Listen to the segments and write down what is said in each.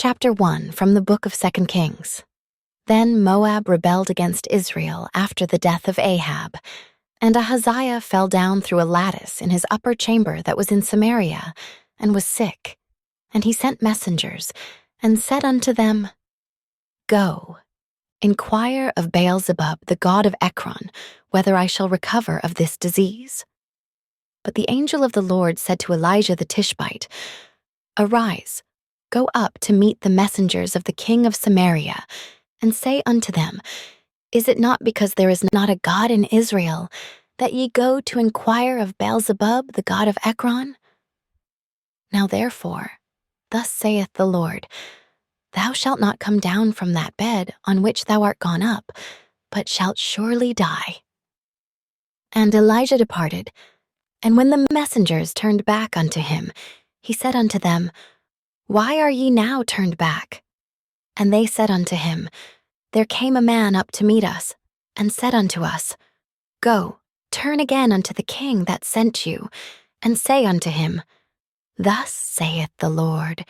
Chapter 1 from the book of 2 Kings. Then Moab rebelled against Israel after the death of Ahab, and Ahaziah fell down through a lattice in his upper chamber that was in Samaria, and was sick. And he sent messengers, and said unto them, Go, inquire of Beelzebub, the god of Ekron, whether I shall recover of this disease. But the angel of the Lord said to Elijah the Tishbite, Arise, go up to meet the messengers of the king of Samaria, and say unto them, Is it not because there is not a God in Israel, that ye go to inquire of Beelzebub, the god of Ekron? Now therefore, thus saith the Lord, Thou shalt not come down from that bed on which thou art gone up, but shalt surely die. And Elijah departed, and when the messengers turned back unto him, he said unto them, Why are ye now turned back? And they said unto him, There came a man up to meet us, and said unto us, Go, turn again unto the king that sent you, and say unto him, Thus saith the Lord,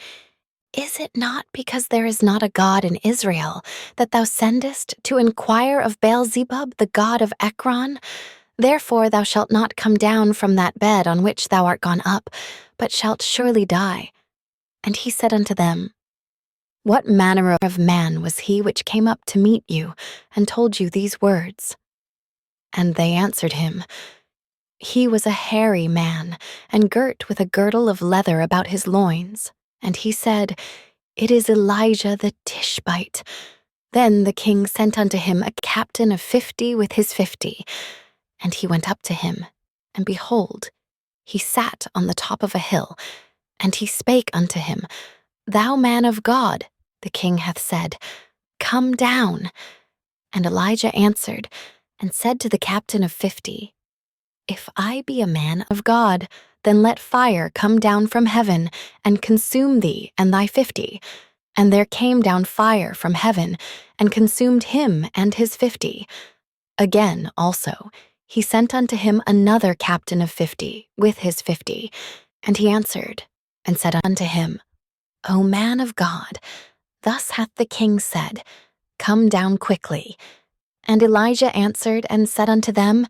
Is it not because there is not a God in Israel, that thou sendest to inquire of Beelzebub, the god of Ekron? Therefore thou shalt not come down from that bed on which thou art gone up, but shalt surely die. And he said unto them, What manner of man was he which came up to meet you, and told you these words? And they answered him, He was a hairy man, and girt with a girdle of leather about his loins. And he said, It is Elijah the Tishbite. Then the king sent unto him a captain of 50 with his 50. And he went up to him, and behold, he sat on the top of a hill. And he spake unto him, Thou man of God, the king hath said, Come down. And Elijah answered, and said to the captain of 50, If I be a man of God, then let fire come down from heaven, and consume thee and thy 50. And there came down fire from heaven, and consumed him and his 50. Again also he sent unto him another captain of 50 with his 50. And he answered, and said unto him, O man of God, thus hath the king said, Come down quickly. And Elijah answered and said unto them,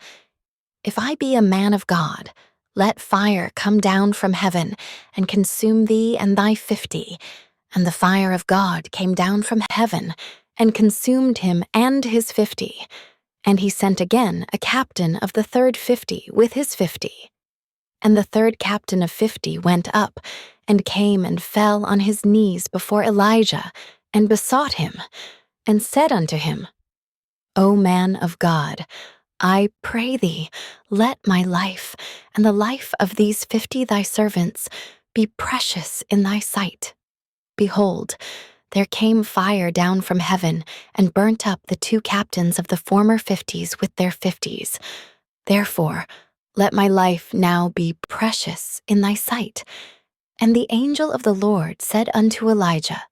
If I be a man of God, let fire come down from heaven, and consume thee and thy 50. And the fire of God came down from heaven, and consumed him and his 50. And he sent again a captain of the third 50 with his 50. And the third captain of 50 went up, and came and fell on his knees before Elijah, and besought him, and said unto him, O man of God, I pray thee, let my life, and the life of these 50 thy servants, be precious in thy sight. Behold, there came fire down from heaven, and burnt up the 2 captains of the former 50s with their 50s. Therefore, let my life now be precious in thy sight. And the angel of the Lord said unto Elijah,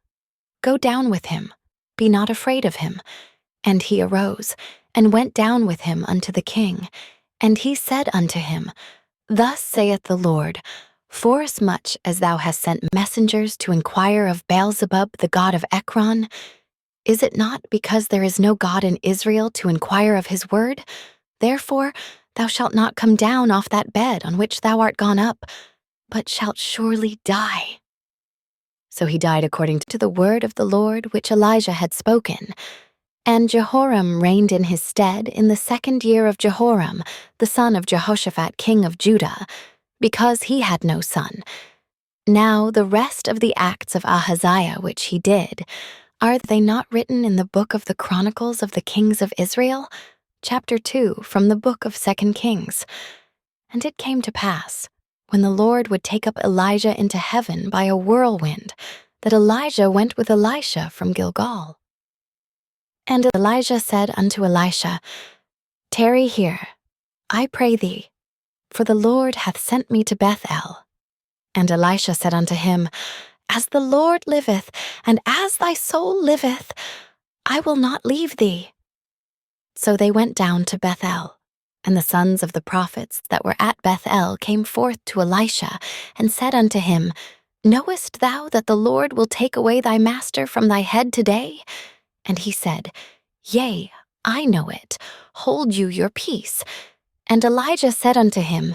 Go down with him, be not afraid of him. And he arose, and went down with him unto the king. And he said unto him, Thus saith the Lord, Forasmuch as thou hast sent messengers to inquire of Beelzebub, the god of Ekron, is it not because there is no God in Israel to inquire of his word? Therefore thou shalt not come down off that bed on which thou art gone up, but shalt surely die. So he died according to the word of the Lord which Elijah had spoken. And Jehoram reigned in his stead in the 2nd year of Jehoram, the son of Jehoshaphat king of Judah, because he had no son. Now the rest of the acts of Ahaziah which he did, are they not written in the book of the Chronicles of the Kings of Israel? Chapter 2 from the book of 2 Kings. And it came to pass, when the Lord would take up Elijah into heaven by a whirlwind, that Elijah went with Elisha from Gilgal. And Elijah said unto Elisha, Tarry here, I pray thee, for the Lord hath sent me to Bethel. And Elisha said unto him, As the Lord liveth, and as thy soul liveth, I will not leave thee. So they went down to Bethel, and the sons of the prophets that were at Bethel came forth to Elisha, and said unto him, Knowest thou that the Lord will take away thy master from thy head today? And he said, Yea, I know it. Hold you your peace. And Elijah said unto him,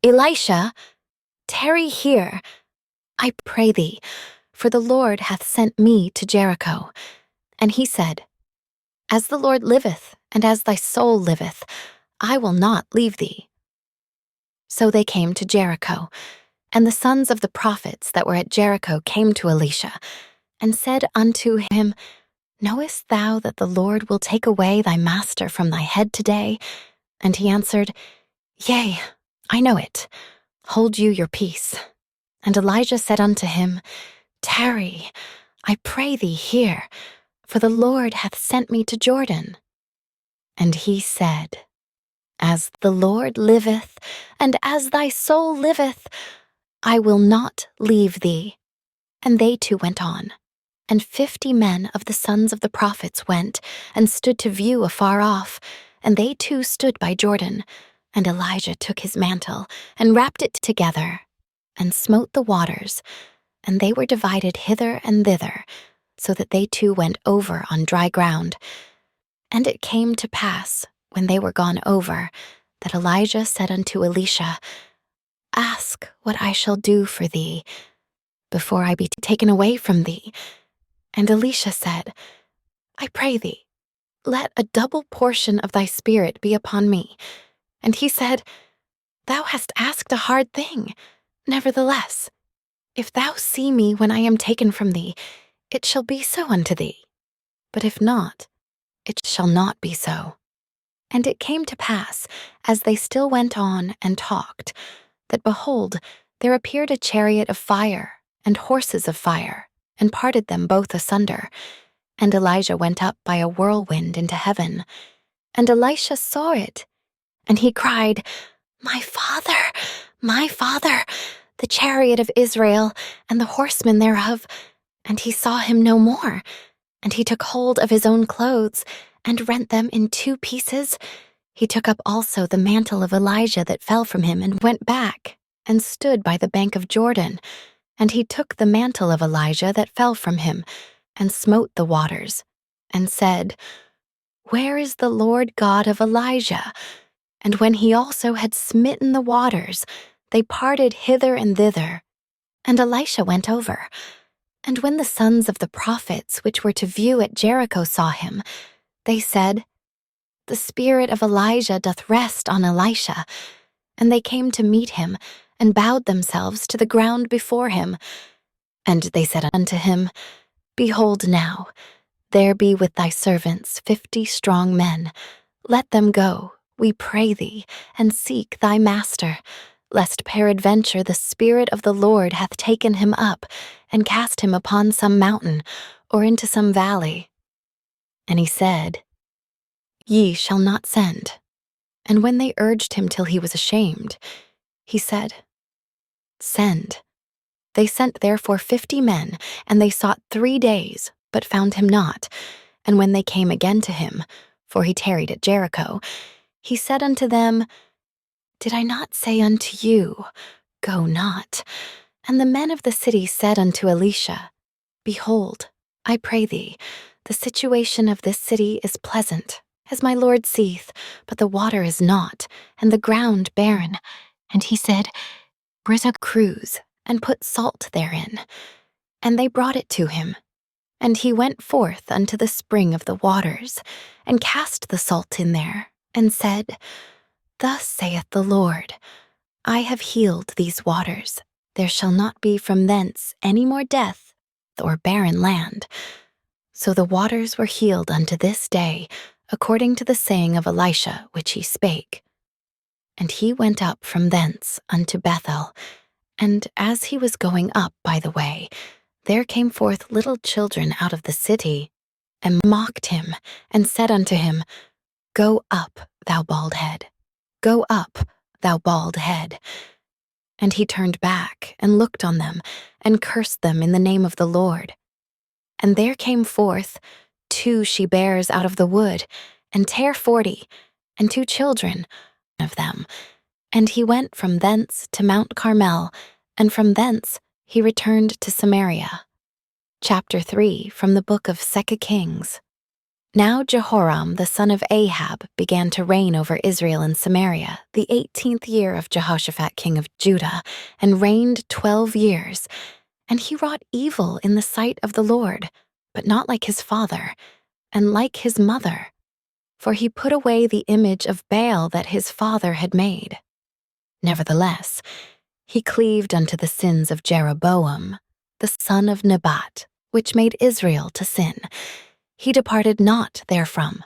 Elisha, tarry here, I pray thee, for the Lord hath sent me to Jericho. And he said, As the Lord liveth, and as thy soul liveth, I will not leave thee. So they came to Jericho, and the sons of the prophets that were at Jericho came to Elisha, and said unto him, Knowest thou that the Lord will take away thy master from thy head today? And he answered, Yea, I know it. Hold you your peace. And Elijah said unto him, Tarry, I pray thee here, for the Lord hath sent me to Jordan. And he said, As the Lord liveth, and as thy soul liveth, I will not leave thee. And they two went on. And 50 men of the sons of the prophets went, and stood to view afar off, and they too stood by Jordan. And Elijah took his mantle, and wrapped it together, and smote the waters, and they were divided hither and thither, so that they two went over on dry ground. And it came to pass, when they were gone over, that Elijah said unto Elisha, Ask what I shall do for thee, before I be taken away from thee. And Elisha said, I pray thee, let a double portion of thy spirit be upon me. And he said, Thou hast asked a hard thing. Nevertheless, if thou see me when I am taken from thee, it shall be so unto thee. But if not, it shall not be so. And it came to pass, as they still went on and talked, that behold, there appeared a chariot of fire and horses of fire, and parted them both asunder. And Elijah went up by a whirlwind into heaven. And Elisha saw it, and he cried, My father, the chariot of Israel, and the horsemen thereof. And he saw him no more. And he took hold of his own clothes, and rent them in 2 pieces. He took up also the mantle of Elijah that fell from him, and went back, and stood by the bank of Jordan. And he took the mantle of Elijah that fell from him, and smote the waters, and said, Where is the Lord God of Elijah? And when he also had smitten the waters, they parted hither and thither. And Elisha went over. And when the sons of the prophets which were to view at Jericho saw him, they said, The spirit of Elijah doth rest on Elisha. And they came to meet him, and bowed themselves to the ground before him. And they said unto him, Behold now, there be with thy servants 50 strong men. Let them go, we pray thee, and seek thy master, lest peradventure the Spirit of the Lord hath taken him up, and cast him upon some mountain, or into some valley. And he said, Ye shall not send. And when they urged him till he was ashamed, he said, Send. They sent therefore 50 men, and they sought 3 days, but found him not. And when they came again to him, for he tarried at Jericho, he said unto them, Did I not say unto you, Go not? And the men of the city said unto Elisha, Behold, I pray thee, the situation of this city is pleasant, as my lord seeth, but the water is not, and the ground barren. And he said, Bring a cruse, and put salt therein. And they brought it to him. And he went forth unto the spring of the waters, and cast the salt in there, and said, Thus saith the Lord, I have healed these waters. There shall not be from thence any more death, or barren land. So the waters were healed unto this day, according to the saying of Elisha which he spake. And he went up from thence unto Bethel, and as he was going up by the way, there came forth little children out of the city, and mocked him, and said unto him, Go up, thou bald head. Go up, thou bald head. And he turned back, and looked on them, and cursed them in the name of the Lord. And there came forth 2 she-bears out of the wood, and tare 40, and 2 children of them. And he went from thence to Mount Carmel, and from thence he returned to Samaria. Chapter 3 from the book of 2 Kings. Now Jehoram the son of Ahab began to reign over Israel and Samaria the 18th year of Jehoshaphat king of Judah, and reigned 12 years. And he wrought evil in the sight of the Lord, but not like his father, and like his mother. For he put away the image of Baal that his father had made. Nevertheless, he cleaved unto the sins of Jeroboam, the son of Nebat, which made Israel to sin. He departed not therefrom.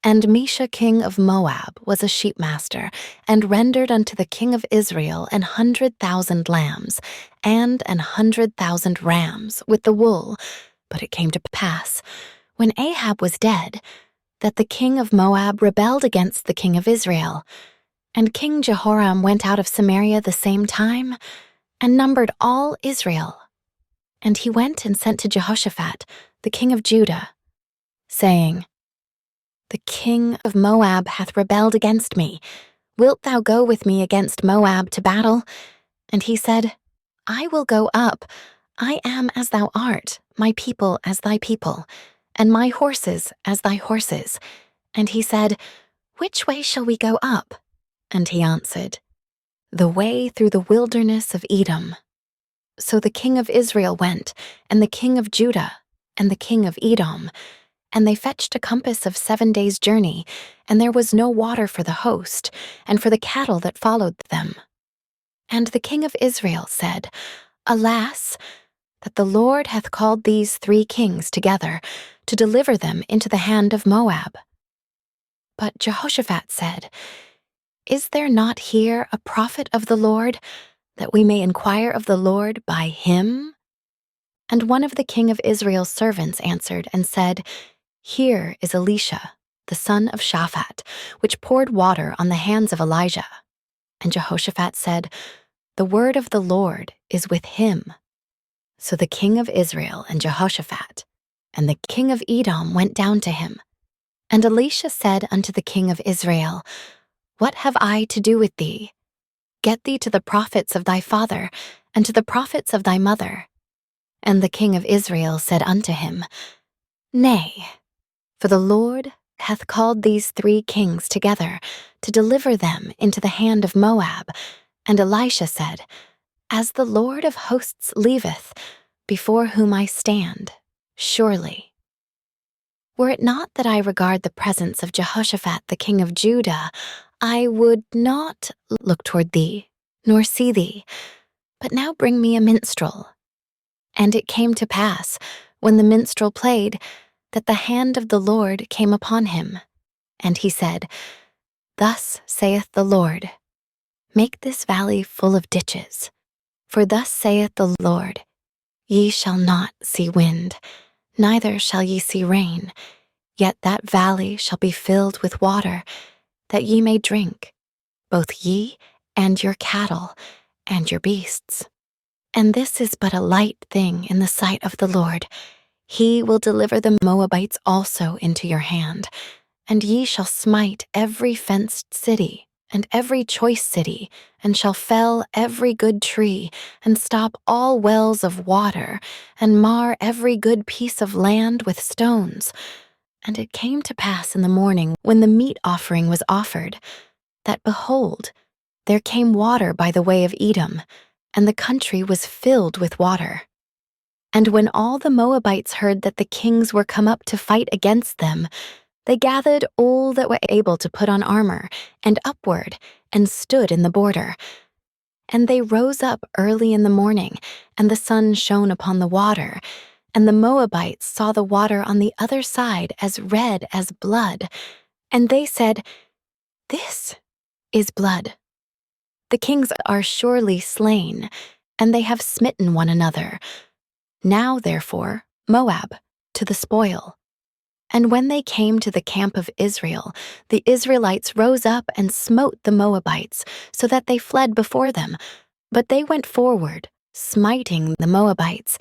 And Mesha king of Moab was a sheepmaster, and rendered unto the king of Israel 100,000 lambs, and 100,000 rams with the wool. But it came to pass, when Ahab was dead, that the king of Moab rebelled against the king of Israel. And King Jehoram went out of Samaria the same time, and numbered all Israel. And he went and sent to Jehoshaphat, the king of Judah, saying, The king of Moab hath rebelled against me. Wilt thou go with me against Moab to battle? And he said, I will go up. I am as thou art, my people as thy people, and my horses as thy horses. And he said, Which way shall we go up? And he answered, The way through the wilderness of Edom. So the king of Israel went, and the king of Judah, and the king of Edom, and they fetched a compass of 7 days' journey, and there was no water for the host, and for the cattle that followed them. And the king of Israel said, Alas, that the Lord hath called these 3 kings together, to deliver them into the hand of Moab. But Jehoshaphat said, Is there not here a prophet of the Lord, that we may inquire of the Lord by him? And one of the king of Israel's servants answered and said, Here is Elisha, the son of Shaphat, which poured water on the hands of Elijah. And Jehoshaphat said, The word of the Lord is with him. So the king of Israel and Jehoshaphat and the king of Edom went down to him. And Elisha said unto the king of Israel, What have I to do with thee? Get thee to the prophets of thy father, and to the prophets of thy mother. And the king of Israel said unto him, Nay, for the Lord hath called these 3 kings together, to deliver them into the hand of Moab. And Elisha said, As the Lord of hosts liveth, before whom I stand, surely. Were it not that I regard the presence of Jehoshaphat the king of Judah, I would not look toward thee, nor see thee, but now bring me a minstrel. And it came to pass, when the minstrel played, that the hand of the Lord came upon him. And he said, Thus saith the Lord, Make this valley full of ditches. For thus saith the Lord, Ye shall not see wind, neither shall ye see rain, yet that valley shall be filled with water, that ye may drink, both ye and your cattle and your beasts. And this is but a light thing in the sight of the Lord. He will deliver the Moabites also into your hand, and ye shall smite every fenced city and every choice city, and shall fell every good tree, and stop all wells of water, and mar every good piece of land with stones. And it came to pass in the morning, when the meat offering was offered, that, behold, there came water by the way of Edom, and the country was filled with water. And when all the Moabites heard that the kings were come up to fight against them, they gathered all that were able to put on armor, and upward, and stood in the border. And they rose up early in the morning, and the sun shone upon the water, and the Moabites saw the water on the other side as red as blood. And they said, This is blood. The kings are surely slain, and they have smitten one another. Now, therefore, Moab, to the spoil. And when they came to the camp of Israel, the Israelites rose up and smote the Moabites, so that they fled before them. But they went forward, smiting the Moabites,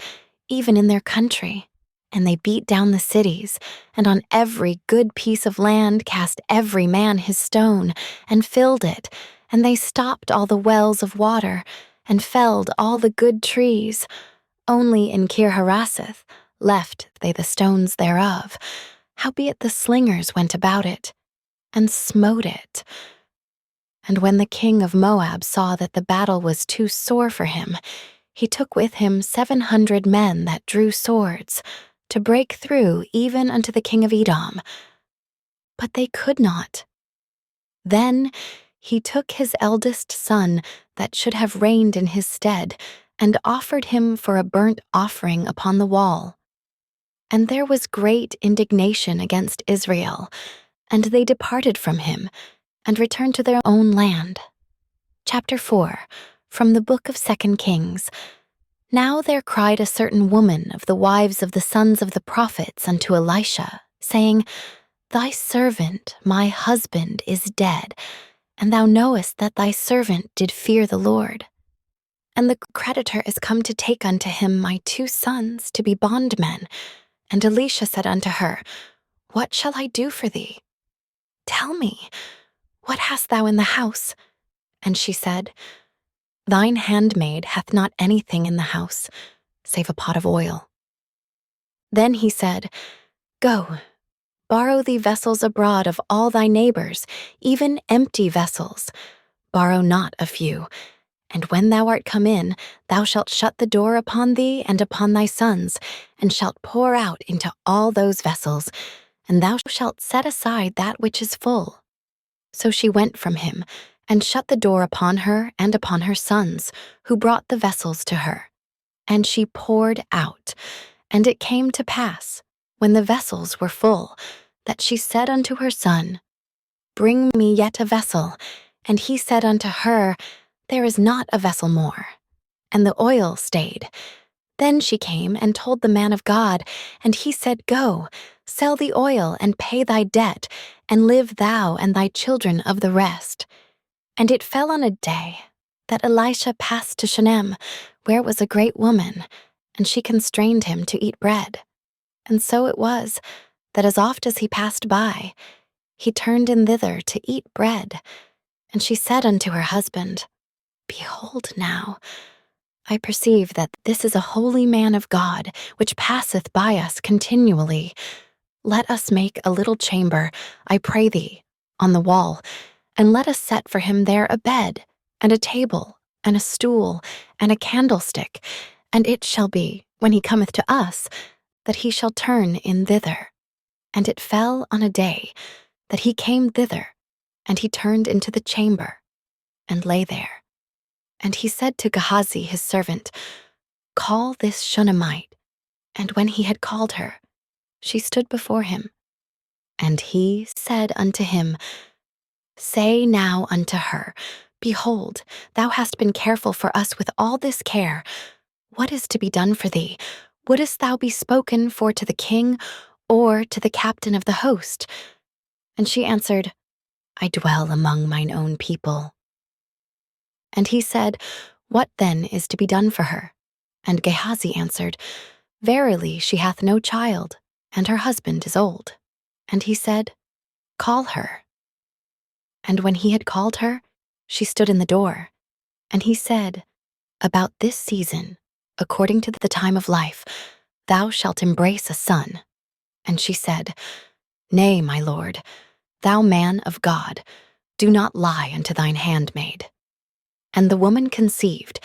even in their country. And they beat down the cities, and on every good piece of land cast every man his stone, and filled it, and they stopped all the wells of water, and felled all the good trees. Only in Kir-Haraseth left they the stones thereof. Howbeit the slingers went about it, and smote it. And when the king of Moab saw that the battle was too sore for him, he took with him 700 men that drew swords, to break through even unto the king of Edom. But they could not. Then he took his eldest son that should have reigned in his stead, and offered him for a burnt offering upon the wall. And there was great indignation against Israel, and they departed from him, and returned to their own land. Chapter 4, from the book of 2 Kings. Now there cried a certain woman of the wives of the sons of the prophets unto Elisha, saying, Thy servant, my husband, is dead, and thou knowest that thy servant did fear the Lord. And the creditor is come to take unto him my 2 sons to be bondmen. And Elisha said unto her, What shall I do for thee? Tell me, what hast thou in the house? And she said, Thine handmaid hath not anything in the house, save a pot of oil. Then he said, Go, borrow thee vessels abroad of all thy neighbors, even empty vessels. Borrow not a few. And when thou art come in, thou shalt shut the door upon thee and upon thy sons, and shalt pour out into all those vessels, and thou shalt set aside that which is full. So she went from him, and shut the door upon her and upon her sons, who brought the vessels to her. And she poured out. And it came to pass, when the vessels were full, that she said unto her son, Bring me yet a vessel. And he said unto her, There is not a vessel more. And the oil stayed. Then she came and told the man of God, and he said, Go, sell the oil and pay thy debt, and live thou and thy children of the rest. And it fell on a day that Elisha passed to Shunem, where was a great woman, and she constrained him to eat bread. And so it was, that as oft as he passed by, he turned in thither to eat bread. And she said unto her husband, Behold now, I perceive that this is a holy man of God, which passeth by us continually. Let us make a little chamber, I pray thee, on the wall, and let us set for him there a bed, and a table, and a stool, and a candlestick, and it shall be, when he cometh to us, that he shall turn in thither. And it fell on a day that he came thither, and he turned into the chamber, and lay there. And he said to Gehazi his servant, Call this Shunammite. And when he had called her, she stood before him. And he said unto him, Say now unto her, Behold, thou hast been careful for us with all this care. What is to be done for thee? Wouldest thou be spoken for to the king, or to the captain of the host? And she answered, I dwell among mine own people. And he said, What then is to be done for her? And Gehazi answered, Verily she hath no child, and her husband is old. And he said, Call her. And when he had called her, she stood in the door. And he said, About this season, according to the time of life, thou shalt embrace a son. And she said, Nay, my lord, thou man of God, do not lie unto thine handmaid. And the woman conceived,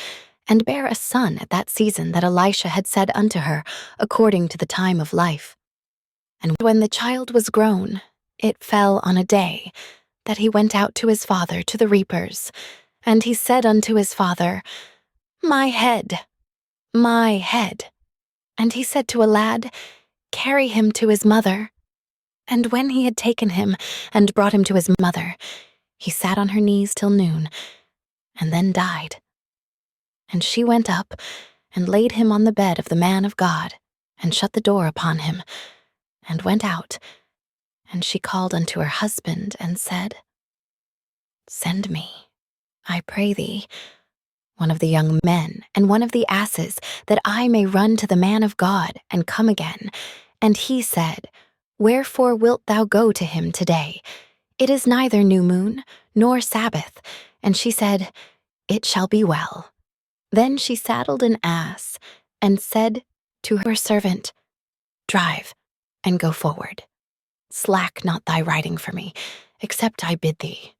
and bare a son at that season that Elisha had said unto her, according to the time of life. And when the child was grown, it fell on a day that he went out to his father to the reapers. And he said unto his father, My head, my head. And he said to a lad, Carry him to his mother. And when he had taken him and brought him to his mother, he sat on her knees till noon, and then died. And she went up and laid him on the bed of the man of God, and shut the door upon him, and went out. And she called unto her husband, and said, Send me, I pray thee, one of the young men, and one of the asses, that I may run to the man of God, and come again. And he said, Wherefore wilt thou go to him today? It is neither new moon, nor Sabbath. And she said, It shall be well. Then she saddled an ass and said to her servant, "Drive and go forward. Slack not thy riding for me, except I bid thee."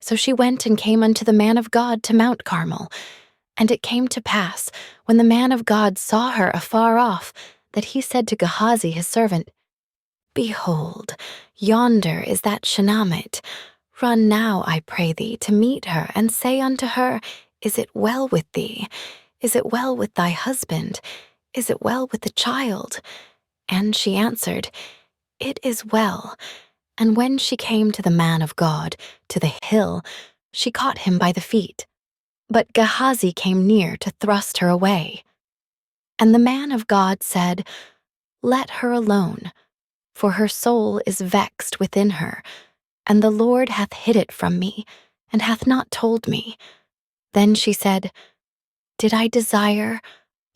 So she went and came unto the man of God to Mount Carmel. And it came to pass, when the man of God saw her afar off, that he said to Gehazi his servant, "Behold, yonder is that Shunammite. Run now, I pray thee, to meet her, and say unto her, Is it well with thee? Is it well with thy husband? Is it well with the child?" And she answered, "It is well." And when she came to the man of God, to the hill, she caught him by the feet. But Gehazi came near to thrust her away. And the man of God said, "Let her alone, for her soul is vexed within her, and the Lord hath hid it from me, and hath not told me." Then she said, "Did I desire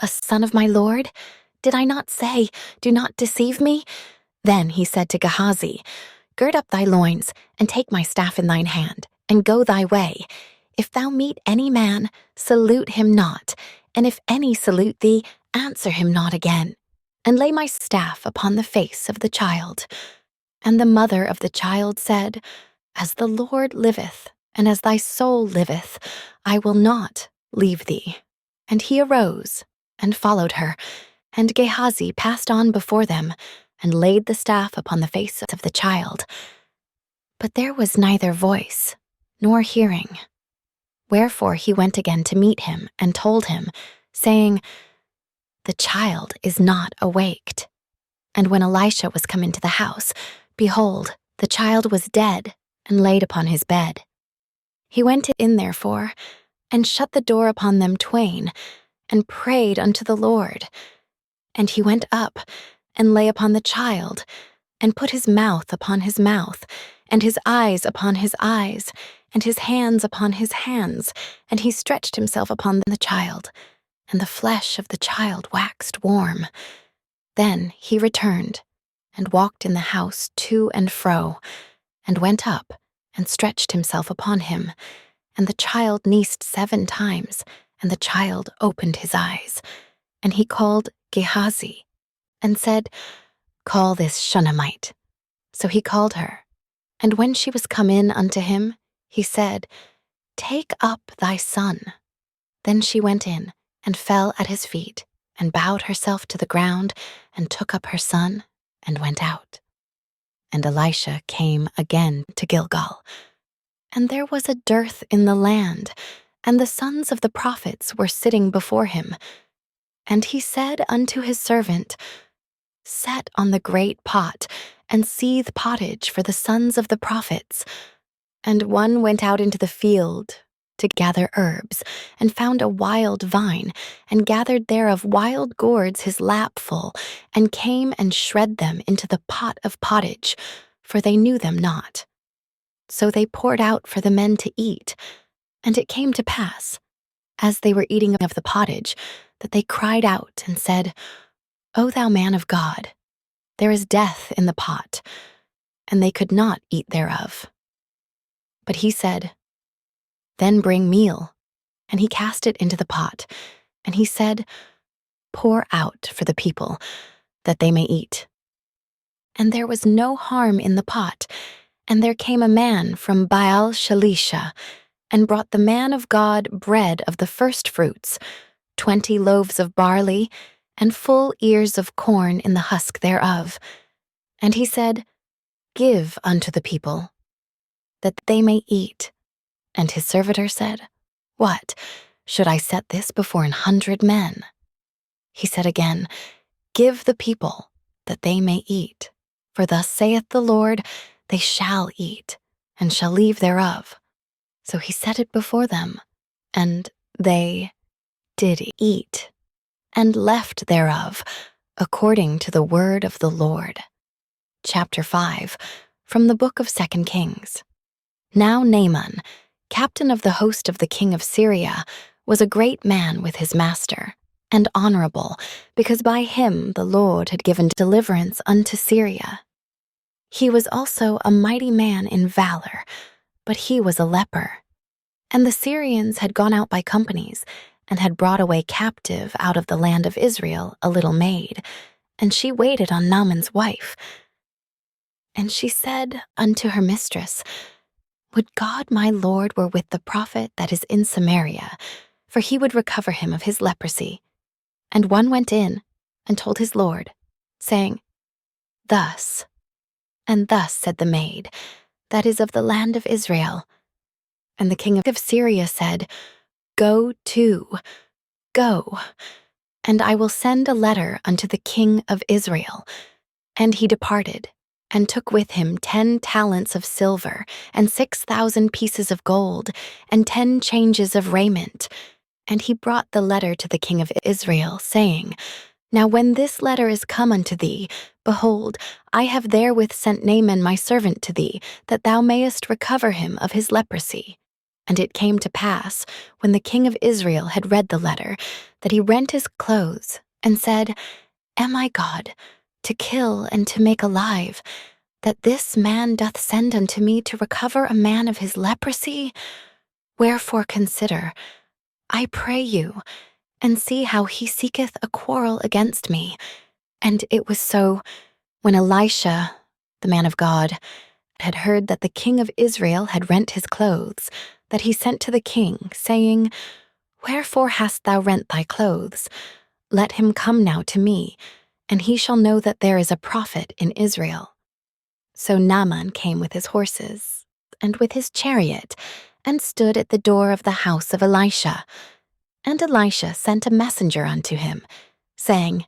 a son of my Lord? Did I not say, 'Do not deceive me'?" Then he said to Gehazi, "Gird up thy loins, and take my staff in thine hand, and go thy way. If thou meet any man, salute him not, and if any salute thee, answer him not again. And lay my staff upon the face of the child." And the mother of the child said, "As the Lord liveth, and as thy soul liveth, I will not leave thee." And he arose and followed her, and Gehazi passed on before them, and laid the staff upon the face of the child. But there was neither voice nor hearing. Wherefore he went again to meet him, and told him, saying, "The child is not awaked." And when Elisha was come into the house, behold, the child was dead, and laid upon his bed. He went in therefore, and shut the door upon them twain, and prayed unto the Lord. And he went up, and lay upon the child, and put his mouth upon his mouth, and his eyes upon his eyes, and his hands upon his hands, and he stretched himself upon the child, and the flesh of the child waxed warm. Then he returned, and walked in the house to and fro, and went up, and stretched himself upon him. And the child nieced 7 times, and the child opened his eyes. And he called Gehazi, and said, "Call this Shunammite." So he called her. And when she was come in unto him, he said, "Take up thy son." Then she went in, and fell at his feet, and bowed herself to the ground, and took up her son, and went out. And Elisha came again to Gilgal. And there was a dearth in the land, and the sons of the prophets were sitting before him. And he said unto his servant, "Set on the great pot, and seethe pottage for the sons of the prophets." And one went out into the field to gather herbs, and found a wild vine, and gathered thereof wild gourds his lapful, and came and shred them into the pot of pottage, for they knew them not. So they poured out for the men to eat. And it came to pass, as they were eating of the pottage, that they cried out and said, "O thou man of God, there is death in the pot," and they could not eat thereof. But he said, "Then bring meal." And he cast it into the pot, and he said, "Pour out for the people, that they may eat." And there was no harm in the pot. And there came a man from Baal Shalisha, and brought the man of God bread of the first fruits, 20 loaves of barley, and full ears of corn in the husk thereof. And he said, "Give unto the people, that they may eat." And his servitor said, "What, should I set this before 100 men?" He said again, "Give the people, that they may eat. For thus saith the Lord, they shall eat, and shall leave thereof." So he set it before them, and they did eat, and left thereof, according to the word of the Lord. Chapter 5, from the book of 2 Kings. Now Naaman, captain of the host of the king of Syria, was a great man with his master, and honorable, because by him the Lord had given deliverance unto Syria. He was also a mighty man in valor, but he was a leper. And the Syrians had gone out by companies, and had brought away captive out of the land of Israel a little maid, and she waited on Naaman's wife. And she said unto her mistress, Would God my Lord were with the prophet that is in Samaria, for he would recover him of his leprosy. And one went in and told his lord, saying, Thus and thus said the maid, that is of the land of Israel. And the king of Syria said, Go to, go, and I will send a letter unto the king of Israel. And he departed, and took with him 10 talents of silver, and 6,000 pieces of gold, and 10 changes of raiment. And he brought the letter to the king of Israel, saying, Now when this letter is come unto thee, behold, I have therewith sent Naaman my servant to thee, that thou mayest recover him of his leprosy. And it came to pass, when the king of Israel had read the letter, that he rent his clothes, and said, Am I God, to kill and to make alive, that this man doth send unto me to recover a man of his leprosy? Wherefore consider, I pray you, and see how he seeketh a quarrel against me. And it was so, when Elisha, the man of God, had heard that the king of Israel had rent his clothes, that he sent to the king, saying, Wherefore hast thou rent thy clothes? Let him come now to me, and he shall know that there is a prophet in Israel. So Naaman came with his horses, and with his chariot, and stood at the door of the house of Elisha. And Elisha sent a messenger unto him, saying,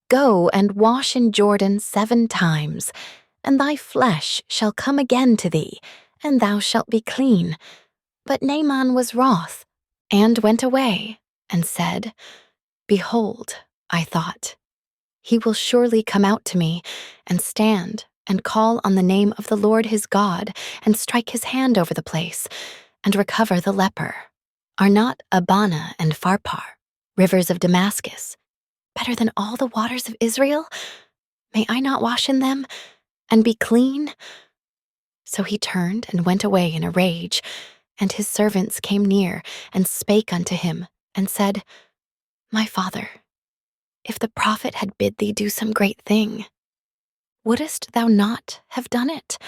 Go and wash in Jordan 7 times, and thy flesh shall come again to thee, and thou shalt be clean. But Naaman was wroth, and went away, and said, Behold, I thought, he will surely come out to me, and stand, and call on the name of the Lord his God, and strike his hand over the place, and recover the leper. Are not Abana and Pharpar, rivers of Damascus, better than all the waters of Israel? May I not wash in them, and be clean? So he turned and went away in a rage, and his servants came near, and spake unto him, and said, My father, if the prophet had bid thee do some great thing, wouldest thou not have done it?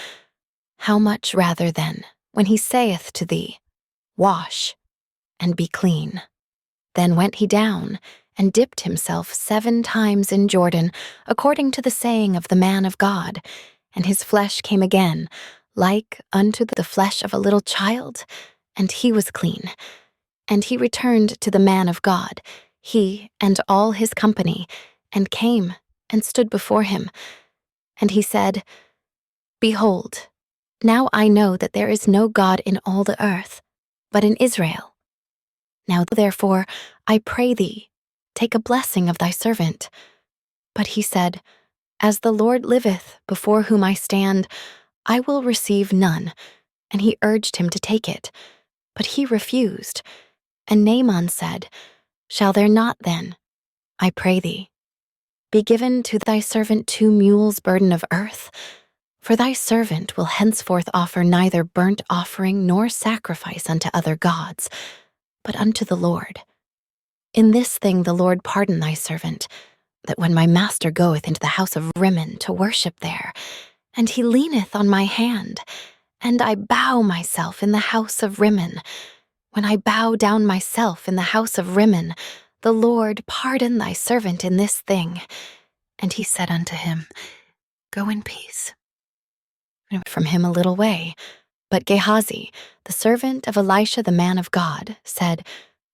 How much rather then, when he saith to thee, Wash, and be clean? Then went he down, and dipped himself 7 times in Jordan, according to the saying of the man of God, and his flesh came again, like unto the flesh of a little child, and he was clean. And he returned to the man of God, he and all his company, and came and stood before him. And he said, Behold, now I know that there is no God in all the earth, but in Israel. Now therefore, I pray thee, take a blessing of thy servant. But he said, As the Lord liveth, before whom I stand, I will receive none. And he urged him to take it, but he refused. And Naaman said, Shall there not then, I pray thee, be given to thy servant 2 mules' burden of earth? For thy servant will henceforth offer neither burnt offering nor sacrifice unto other gods, but unto the Lord. In this thing the Lord pardon thy servant, that when my master goeth into the house of Rimmon to worship there, and he leaneth on my hand, and I bow myself in the house of Rimmon, when I bow down myself in the house of Rimmon, the Lord pardon thy servant in this thing. And he said unto him, Go in peace. And from him a little way. But Gehazi, the servant of Elisha the man of God, said,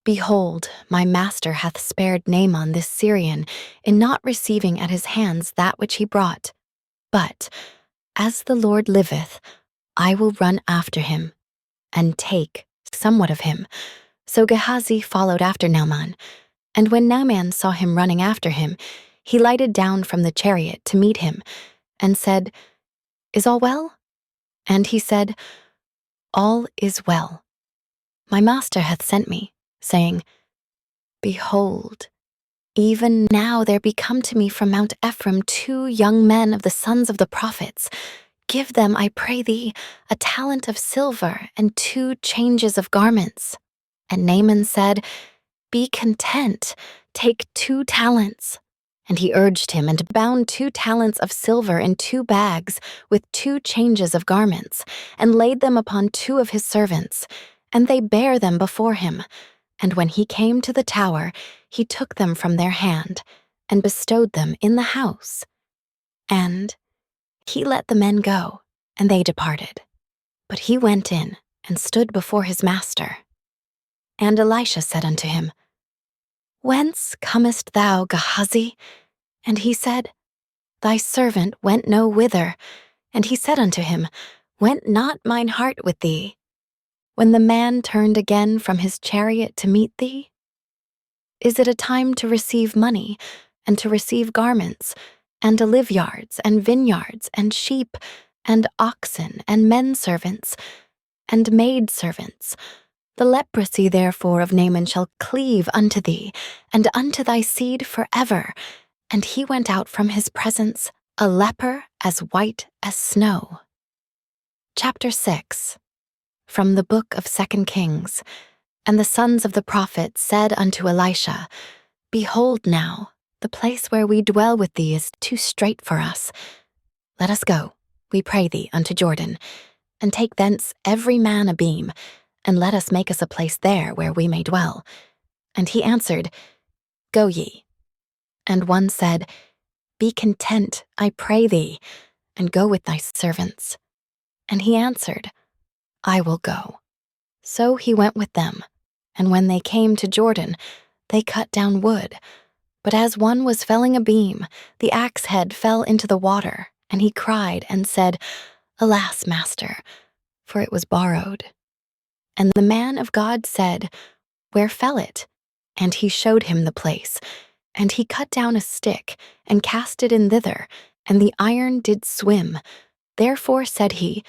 Behold, my master hath spared Naaman this Syrian, in not receiving at his hands that which he brought. But, as the Lord liveth, I will run after him, and take somewhat of him. So Gehazi followed after Naaman. And when Naaman saw him running after him, he lighted down from the chariot to meet him, and said, Is all well? And he said, All is well. My master hath sent me, saying, Behold, even now there be come to me from Mount Ephraim 2 young men of the sons of the prophets. Give them, I pray thee, a talent of silver and 2 changes of garments. And Naaman said, Be content. Take 2 talents. And he urged him and bound 2 talents of silver in 2 bags with 2 changes of garments, and laid them upon 2 of his servants, and they bare them before him. And when he came to the tower, he took them from their hand, and bestowed them in the house. And he let the men go, and they departed. But he went in, and stood before his master. And Elisha said unto him, Whence comest thou, Gehazi? And he said, Thy servant went no whither. And he said unto him, Went not mine heart with thee, when the man turned again from his chariot to meet thee? Is it a time to receive money, and to receive garments, and oliveyards, and vineyards, and sheep, and oxen, and men servants, and maid servants? The leprosy therefore of Naaman shall cleave unto thee, and unto thy seed forever. And he went out from his presence, a leper as white as snow. Chapter 6. From the book of 2 Kings. And the sons of the prophet said unto Elisha, Behold now, the place where we dwell with thee is too strait for us. Let us go, we pray thee, unto Jordan, and take thence every man a beam, and let us make us a place there where we may dwell. And he answered, Go ye. And one said, Be content, I pray thee, and go with thy servants. And he answered, I will go. So he went with them, and when they came to Jordan, they cut down wood. But as one was felling a beam, the axe head fell into the water, and he cried and said, Alas, master, for it was borrowed. And the man of God said, Where fell it? And he showed him the place. And he cut down a stick, and cast it in thither, and the iron did swim. Therefore said he,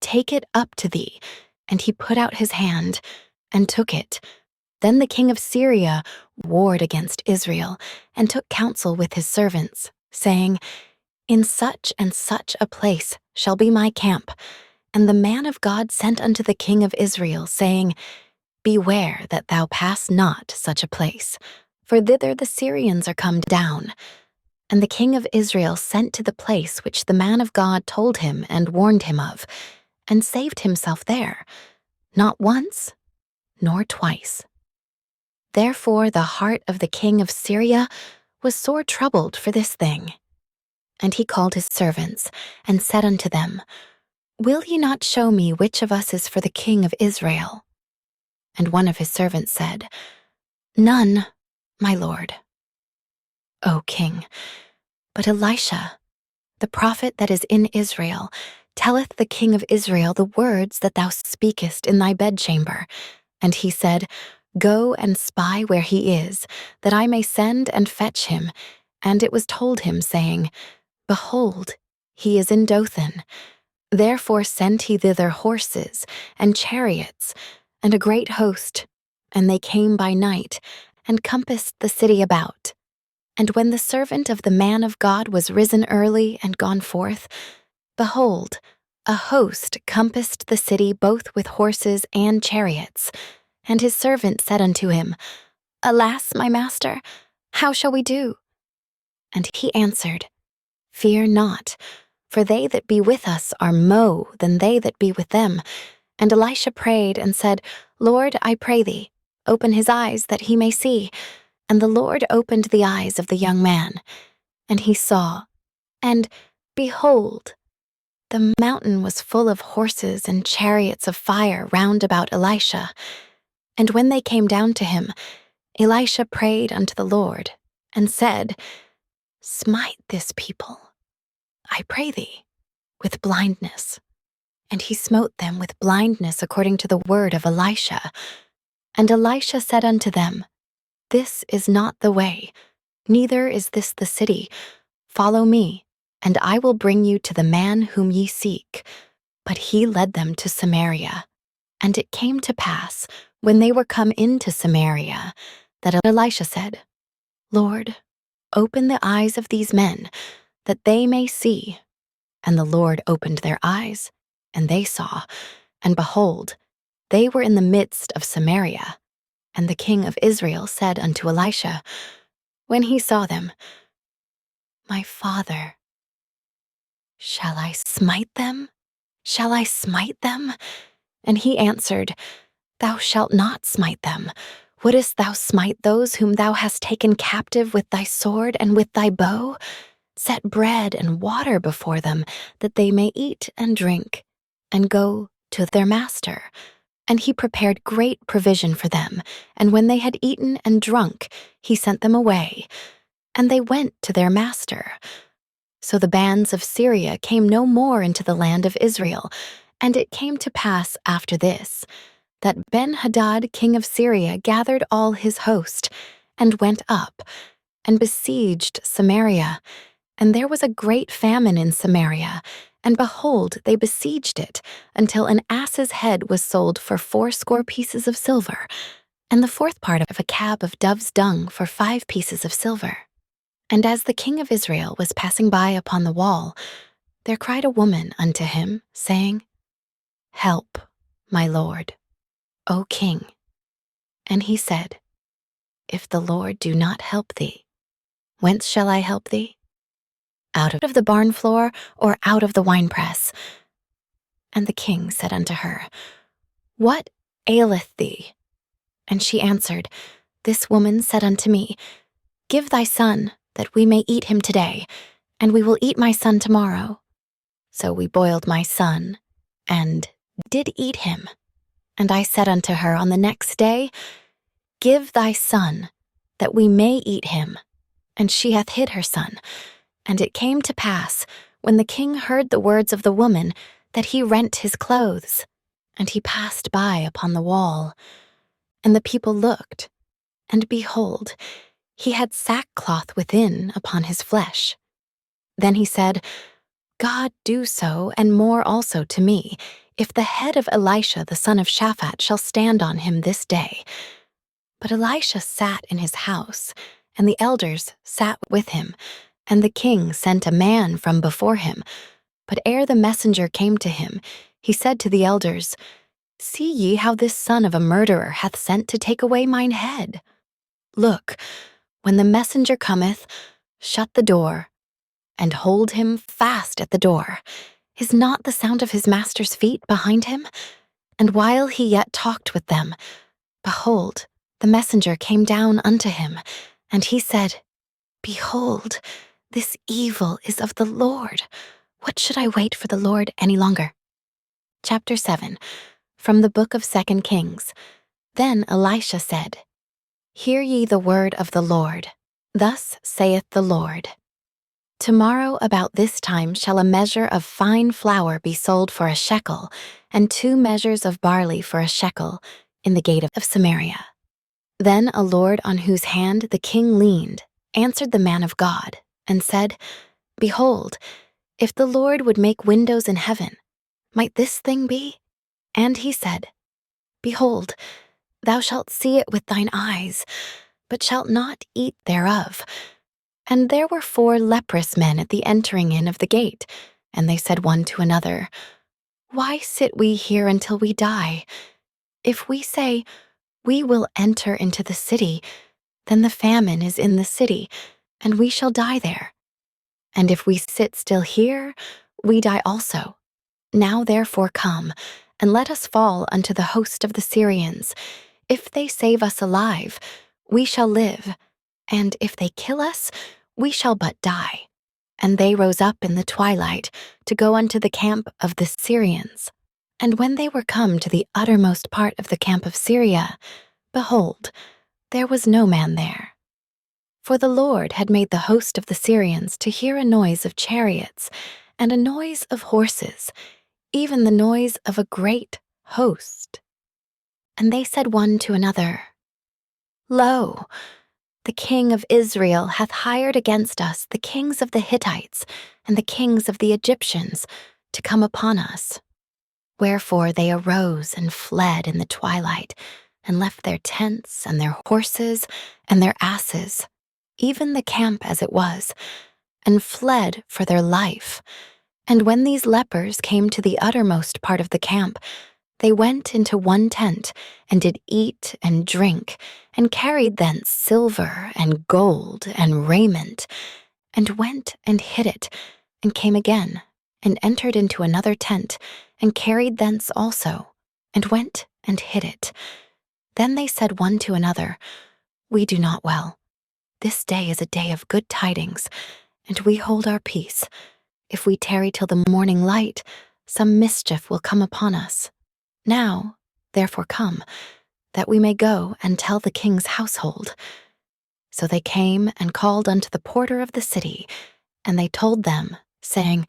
Take it up to thee. And he put out his hand, and took it. Then the king of Syria warred against Israel, and took counsel with his servants, saying, In such and such a place shall be my camp. And the man of God sent unto the king of Israel, saying, Beware that thou pass not such a place, for thither the Syrians are come down. And the king of Israel sent to the place which the man of God told him and warned him of, and saved himself there, not once, nor twice. Therefore the heart of the king of Syria was sore troubled for this thing. And he called his servants, and said unto them, Will ye not show me which of us is for the king of Israel? And one of his servants said, None, my lord. O king, but Elisha, the prophet that is in Israel, telleth the king of Israel the words that thou speakest in thy bedchamber. And he said, Go and spy where he is, that I may send and fetch him. And it was told him, saying, Behold, he is in Dothan. Therefore sent he thither horses and chariots, and a great host, and they came by night, and compassed the city about. And when the servant of the man of God was risen early and gone forth, behold, a host compassed the city both with horses and chariots. And his servant said unto him, Alas, my master, how shall we do? And he answered, Fear not, for they that be with us are mo than they that be with them. And Elisha prayed and said, Lord, I pray thee, open his eyes that he may see. And the Lord opened the eyes of the young man, and he saw, and behold, the mountain was full of horses and chariots of fire round about Elisha. And when they came down to him, Elisha prayed unto the Lord, and said, Smite this people, I pray thee, with blindness. And he smote them with blindness according to the word of Elisha. And Elisha said unto them, This is not the way, neither is this the city. Follow me, and I will bring you to the man whom ye seek. But he led them to Samaria. And it came to pass, when they were come into Samaria, that Elisha said, Lord, open the eyes of these men, that they may see. And the Lord opened their eyes, and they saw, and behold, they were in the midst of Samaria, And the king of Israel said unto Elisha, when he saw them, My father, shall I smite them? Shall I smite them? And he answered, Thou shalt not smite them. Wouldest thou smite those whom thou hast taken captive with thy sword and with thy bow? Set bread and water before them, that they may eat and drink, and go to their master. And he prepared great provision for them, and when they had eaten and drunk, he sent them away, and they went to their master. So the bands of Syria came no more into the land of Israel, and it came to pass after this, that Ben-Hadad king of Syria gathered all his host, and went up, and besieged Samaria. And there was a great famine in Samaria, and behold, they besieged it, until an ass's head was sold for 80 pieces of silver, and the fourth part of a cab of dove's dung for 5 pieces of silver. And as the king of Israel was passing by upon the wall, there cried a woman unto him, saying, Help, my lord, O king. And he said, If the Lord do not help thee, whence shall I help thee? Out of the barn floor, or out of the winepress? And the king said unto her, What aileth thee? And she answered, This woman said unto me, Give thy son, that we may eat him today, and we will eat my son tomorrow. So we boiled my son, and did eat him. And I said unto her on the next day, Give thy son, that we may eat him. And she hath hid her son. And it came to pass, when the king heard the words of the woman, that he rent his clothes, and he passed by upon the wall. And the people looked, and behold, he had sackcloth within upon his flesh. Then he said, God do so, and more also to me, if the head of Elisha the son of Shaphat shall stand on him this day. But Elisha sat in his house, and the elders sat with him, and the king sent a man from before him. But ere the messenger came to him, he said to the elders, See ye how this son of a murderer hath sent to take away mine head? Look, when the messenger cometh, shut the door, and hold him fast at the door. Is not the sound of his master's feet behind him? And while he yet talked with them, behold, the messenger came down unto him, and he said, Behold, this evil is of the Lord. What should I wait for the Lord any longer? Chapter 7, from the book of 2 Kings. Then Elisha said, Hear ye the word of the Lord. Thus saith the Lord, Tomorrow about this time shall a measure of fine flour be sold for a shekel, and 2 measures of barley for a shekel, in the gate of Samaria. Then a lord on whose hand the king leaned answered the man of God, and said, Behold, if the Lord would make windows in heaven, might this thing be? And he said, Behold, thou shalt see it with thine eyes, but shalt not eat thereof. And there were 4 leprous men at the entering in of the gate, and they said one to another, Why sit we here until we die? If we say, We will enter into the city, then the famine is in the city, and we shall die there. And if we sit still here, we die also. Now therefore come, and let us fall unto the host of the Syrians. If they save us alive, we shall live, and if they kill us, we shall but die. And they rose up in the twilight to go unto the camp of the Syrians. And when they were come to the uttermost part of the camp of Syria, behold, there was no man there. For the Lord had made the host of the Syrians to hear a noise of chariots, and a noise of horses, even the noise of a great host. And they said one to another, Lo, the king of Israel hath hired against us the kings of the Hittites and the kings of the Egyptians to come upon us. Wherefore they arose and fled in the twilight, and left their tents and their horses and their asses, even the camp as it was, and fled for their life. And when these lepers came to the uttermost part of the camp, They went into one tent, and did eat and drink, and carried thence silver and gold and raiment, and went and hid it, and came again, and entered into another tent, and carried thence also, and went and hid it. Then they said one to another, We do not well. This day is a day of good tidings, and we hold our peace. If we tarry till the morning light, some mischief will come upon us. Now, therefore come, that we may go and tell the king's household. So they came and called unto the porter of the city, and they told them, saying,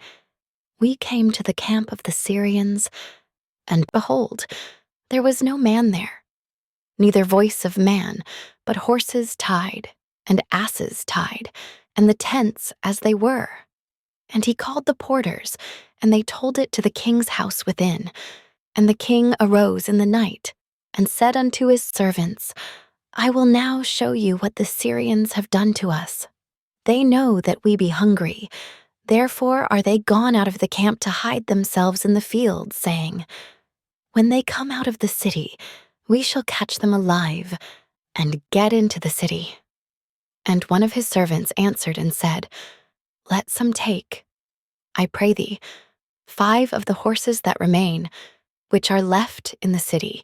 We came to the camp of the Syrians, and behold, there was no man there, neither voice of man, but horses tied, and asses tied, and the tents as they were. And he called the porters, and they told it to the king's house within. And the king arose in the night, and said unto his servants, I will now show you what the Syrians have done to us. They know that we be hungry. Therefore are they gone out of the camp to hide themselves in the field, saying, When they come out of the city, we shall catch them alive, and get into the city. And one of his servants answered and said, Let some take, I pray thee, 5 of the horses that remain, which are left in the city.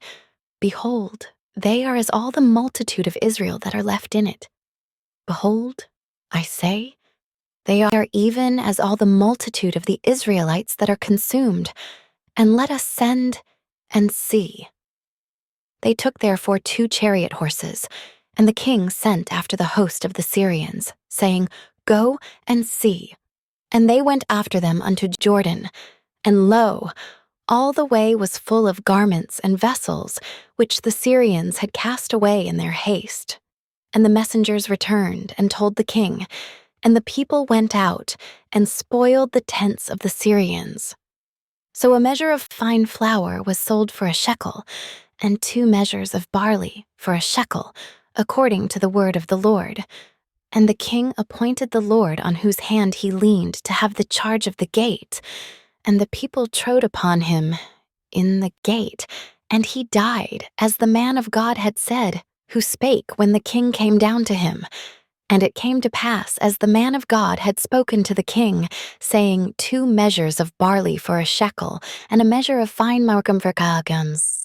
Behold, they are as all the multitude of Israel that are left in it. Behold, I say, they are even as all the multitude of the Israelites that are consumed, and let us send and see. They took therefore 2 chariot horses, and the king sent after the host of the Syrians, saying, Go and see. And they went after them unto Jordan, and lo, all the way was full of garments and vessels, which the Syrians had cast away in their haste. And the messengers returned and told the king, and the people went out and spoiled the tents of the Syrians. So a measure of fine flour was sold for a shekel, and 2 measures of barley for a shekel, according to the word of the Lord. And the king appointed the Lord on whose hand he leaned to have the charge of the gate. And the people trode upon him in the gate, and he died, as the man of God had said, who spake when the king came down to him. And it came to pass, as the man of God had spoken to the king, saying, 2 measures of barley for a shekel, and a measure of fine markum for kagams.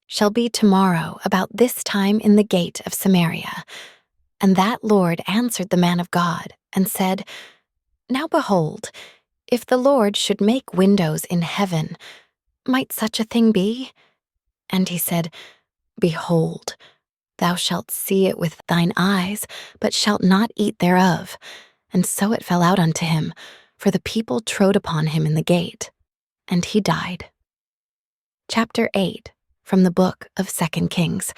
Shall be tomorrow about this time in the gate of Samaria. And that Lord answered the man of God, and said, Now behold, if the Lord should make windows in heaven, might such a thing be? And he said, Behold, thou shalt see it with thine eyes, but shalt not eat thereof. And so it fell out unto him, for the people trode upon him in the gate, and he died. Chapter 8, from the book of 2 Kings.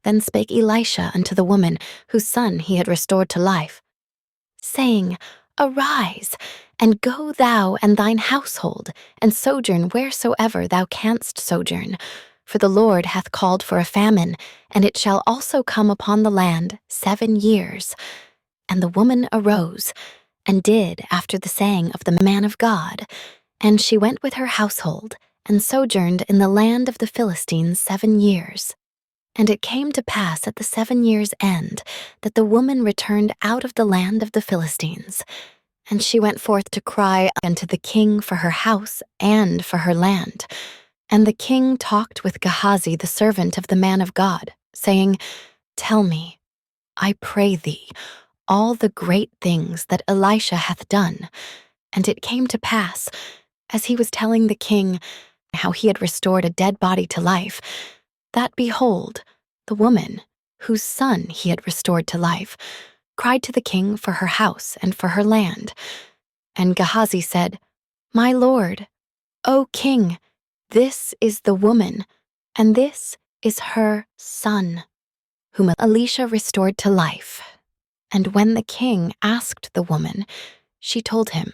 Then spake Elisha unto the woman, whose son he had restored to life, saying, Arise, and go thou and thine household, and sojourn wheresoever thou canst sojourn. For the Lord hath called for a famine, and it shall also come upon the land 7 years. And the woman arose, and did after the saying of the man of God. And she went with her household, and sojourned in the land of the Philistines 7 years. And it came to pass at the 7 years' end, that the woman returned out of the land of the Philistines. And she went forth to cry unto the king for her house and for her land. And the king talked with Gehazi the servant of the man of God, saying, Tell me, I pray thee, all the great things that Elisha hath done. And it came to pass, as he was telling the king how he had restored a dead body to life, that behold, the woman, whose son he had restored to life, cried to the king for her house and for her land. And Gehazi said, My lord, O king, this is the woman, and this is her son, whom Elisha restored to life. And when the king asked the woman, she told him.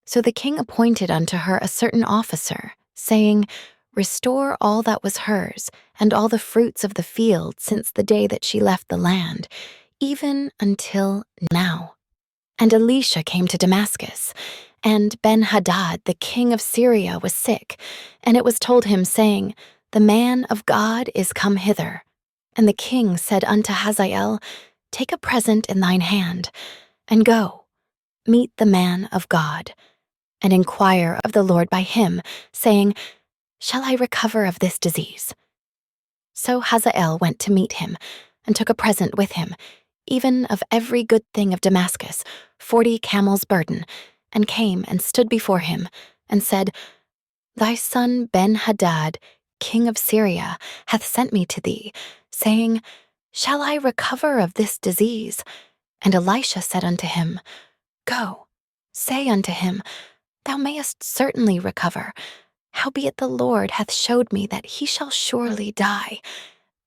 So the king appointed unto her a certain officer, saying, Restore all that was hers, and all the fruits of the field since the day that she left the land, even until now. And Elisha came to Damascus, and Ben-Hadad, the king of Syria, was sick, and it was told him, saying, The man of God is come hither. And the king said unto Hazael, Take a present in thine hand, and go, meet the man of God, and inquire of the Lord by him, saying, Shall I recover of this disease? So Hazael went to meet him, and took a present with him, even of every good thing of Damascus, 40 camels' burden, and came and stood before him, and said, Thy son Ben-Hadad, king of Syria, hath sent me to thee, saying, Shall I recover of this disease? And Elisha said unto him, Go, say unto him, Thou mayest certainly recover. Howbeit the Lord hath showed me that he shall surely die.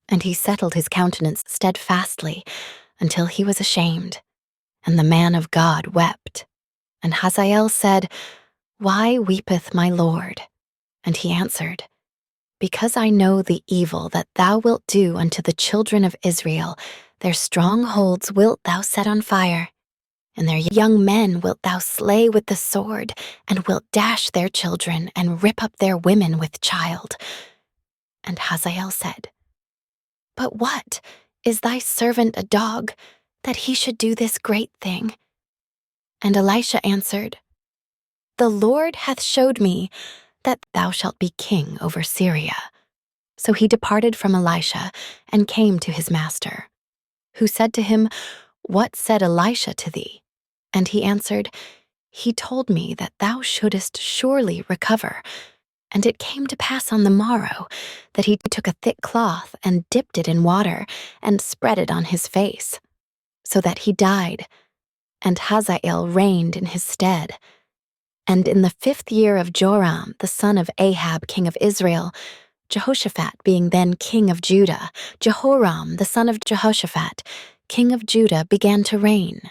And he settled his countenance steadfastly, until he was ashamed. And the man of God wept. And Hazael said, Why weepeth my Lord? And he answered, Because I know the evil that thou wilt do unto the children of Israel, their strongholds wilt thou set on fire, and their young men wilt thou slay with the sword, and wilt dash their children, and rip up their women with child. And Hazael said, But what? Is thy servant a dog, that he should do this great thing? And Elisha answered, The Lord hath showed me that thou shalt be king over Syria. So he departed from Elisha, and came to his master, who said to him, What said Elisha to thee? And he answered, He told me that thou shouldest surely recover. And it came to pass on the morrow that he took a thick cloth and dipped it in water and spread it on his face, so that he died, and Hazael reigned in his stead. And in the 5th year of Joram, the son of Ahab, king of Israel, Jehoshaphat being then king of Judah, Jehoram, the son of Jehoshaphat, king of Judah, began to reign.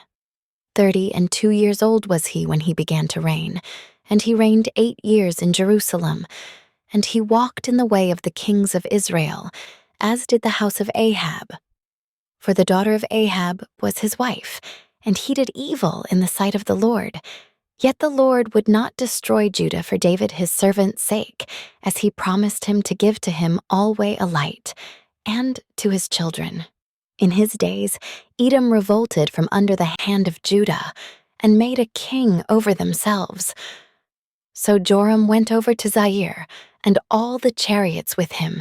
32 years old was he when he began to reign, and he reigned 8 years in Jerusalem. And he walked in the way of the kings of Israel, as did the house of Ahab. For the daughter of Ahab was his wife, and he did evil in the sight of the Lord. Yet the Lord would not destroy Judah for David his servant's sake, as he promised him to give to him alway a light, and to his children. In his days, Edom revolted from under the hand of Judah, and made a king over themselves. So Joram went over to Zair, and all the chariots with him,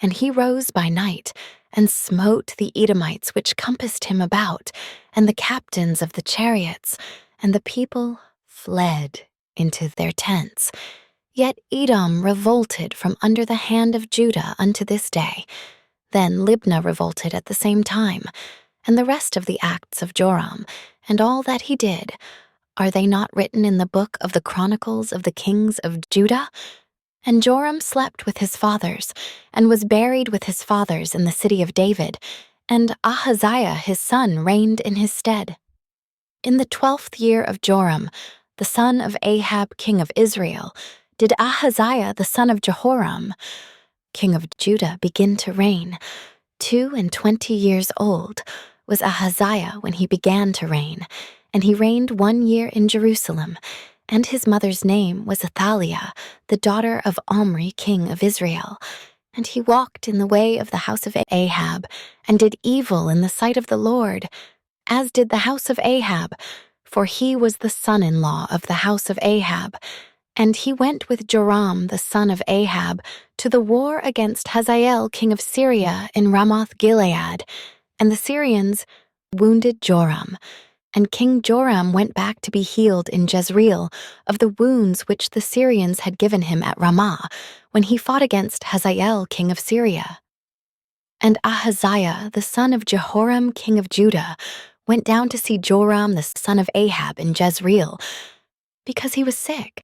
and he rose by night, and smote the Edomites which compassed him about, and the captains of the chariots, and the people fled into their tents. Yet Edom revolted from under the hand of Judah unto this day. Then Libnah revolted at the same time. And the rest of the acts of Joram, and all that he did, are they not written in the book of the Chronicles of the kings of Judah? And Joram slept with his fathers, and was buried with his fathers in the city of David, and Ahaziah his son reigned in his stead. In the 12th year of Joram, the son of Ahab king of Israel, did Ahaziah the son of Jehoram, king of Judah, begin to reign. 22 years old was Ahaziah when he began to reign, and he reigned 1 year in Jerusalem. And his mother's name was Athaliah, the daughter of Omri king of Israel. And he walked in the way of the house of Ahab, and did evil in the sight of the Lord, as did the house of Ahab, for he was the son-in-law of the house of Ahab. And he went with Joram the son of Ahab to the war against Hazael king of Syria in Ramoth-Gilead, and the Syrians wounded Joram. And King Joram went back to be healed in Jezreel of the wounds which the Syrians had given him at Ramah, when he fought against Hazael king of Syria. And Ahaziah the son of Jehoram king of Judah went down to see Joram the son of Ahab in Jezreel, because he was sick.